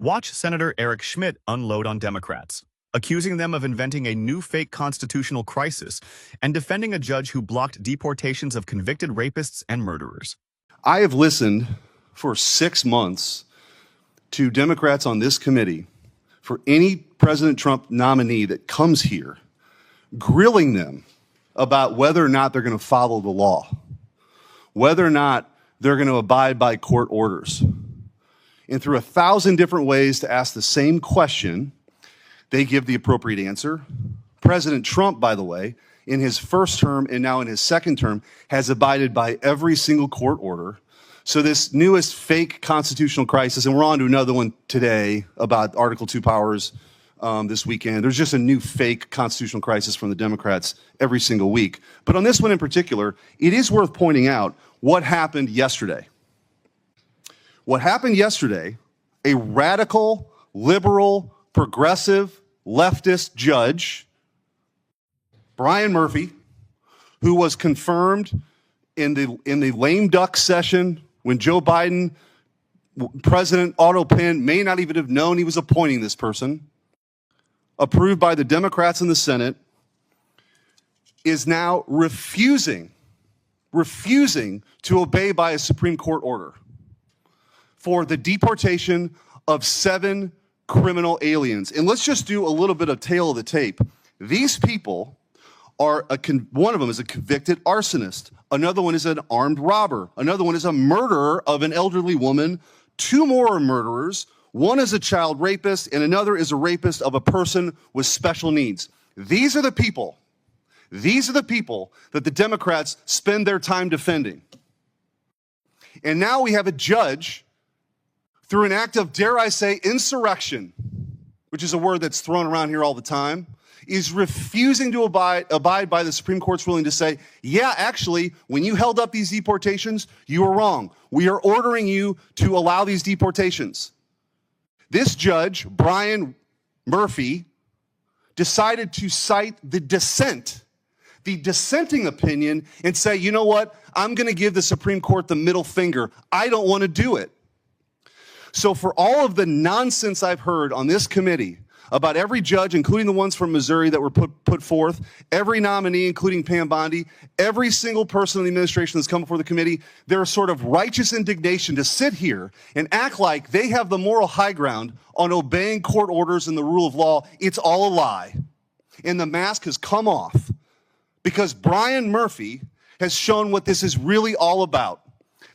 Watch Senator Eric Schmitt unload on Democrats, accusing them of inventing a new fake constitutional crisis and defending a judge who blocked deportations of convicted rapists and murderers. I have listened for 6 months to Democrats on this committee for any President Trump nominee that comes here, grilling them about whether or not they're going to follow the law, whether or not they're going to abide by court orders. And through 1,000 different ways to ask the same question, they give the appropriate answer. President Trump, by the way, in his first term and now in his second term, has abided by every single court order. So this newest fake constitutional crisis, and we're on to another one today about Article 2 powers this weekend. There's just a new fake constitutional crisis from the Democrats every single week. But on this one in particular, it is worth pointing out what happened yesterday. What happened yesterday, a radical, liberal, progressive, leftist judge, Brian Murphy, who was confirmed in the lame duck session when Joe Biden, President Autopin, may not even have known he was appointing this person, approved by the Democrats in the Senate, is now refusing to obey by a Supreme Court order for the deportation of 7 criminal aliens. And let's just do a little bit of tail of the tape. These people are, one of them is a convicted arsonist. Another one is an armed robber. Another one is a murderer of an elderly woman. 2 more are murderers. One is a child rapist, and another is a rapist of a person with special needs. These are the people that the Democrats spend their time defending. And now we have a judge, through an act of, dare I say, insurrection, which is a word that's thrown around here all the time, is refusing to abide by the Supreme Court's ruling to say, yeah, actually, when you held up these deportations, you were wrong. We are ordering you to allow these deportations. This judge, Brian Murphy, decided to cite the dissenting opinion, and say, you know what, I'm going to give the Supreme Court the middle finger. I don't want to do it. So for all of the nonsense I've heard on this committee about every judge, including the ones from Missouri that were put forth, every nominee, including Pam Bondi, every single person in the administration that's come before the committee, there's sort of righteous indignation to sit here and act like they have the moral high ground on obeying court orders and the rule of law. It's all a lie. And the mask has come off because Brian Murphy has shown what this is really all about.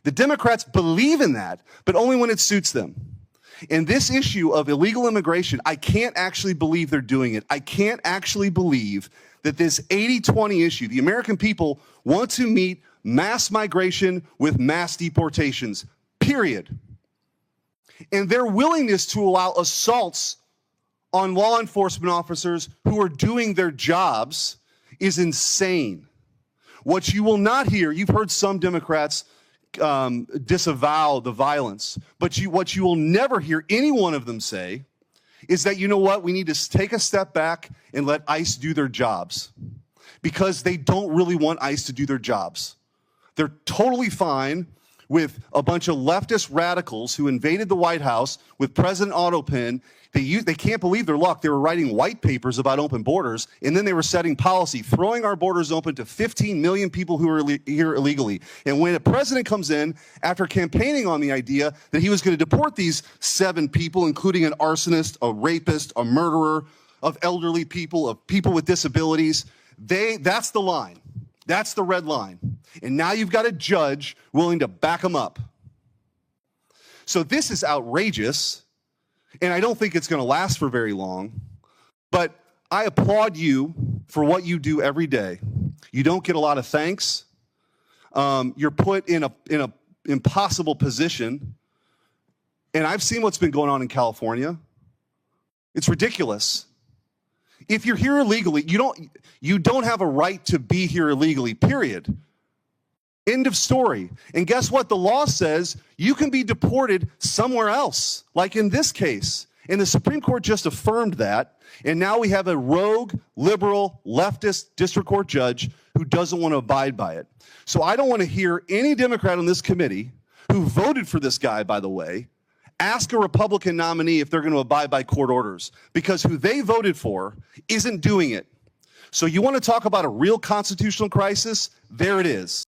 The Democrats believe in that, but only when it suits them. And this issue of illegal immigration, I can't actually believe they're doing it. I can't actually believe that this 80-20 issue, the American people want to meet mass migration with mass deportations, period. And their willingness to allow assaults on law enforcement officers who are doing their jobs is insane. What you will not hear, you've heard some Democrats disavow the violence, but what you will never hear any one of them say is that, you know what, we need to take a step back and let ICE do their jobs, because they don't really want ICE to do their jobs. They're totally fine with a bunch of leftist radicals who invaded the White House with President Autopin. They can't believe their luck. They were writing white papers about open borders, and then they were setting policy, throwing our borders open to 15 million people who are here illegally. And when a president comes in after campaigning on the idea that he was going to deport these 7 people, including an arsonist, a rapist, a murderer, of elderly people, of people with disabilities, that's the line. That's the red line. And now you've got a judge willing to back them up. So this is outrageous. And I don't think it's going to last for very long, but I applaud you for what you do every day. You don't get a lot of thanks. You're put in a impossible position. And I've seen what's been going on in California. It's ridiculous. If you're here illegally, you don't have a right to be here illegally, period. End of story. And guess what? The law says you can be deported somewhere else, like in this case. And the Supreme Court just affirmed that. And now we have a rogue, liberal, leftist district court judge who doesn't want to abide by it. So I don't want to hear any Democrat on this committee who voted for this guy, by the way, Ask a Republican nominee if they're going to abide by court orders, because who they voted for isn't doing it. So you want to talk about a real constitutional crisis? There it is.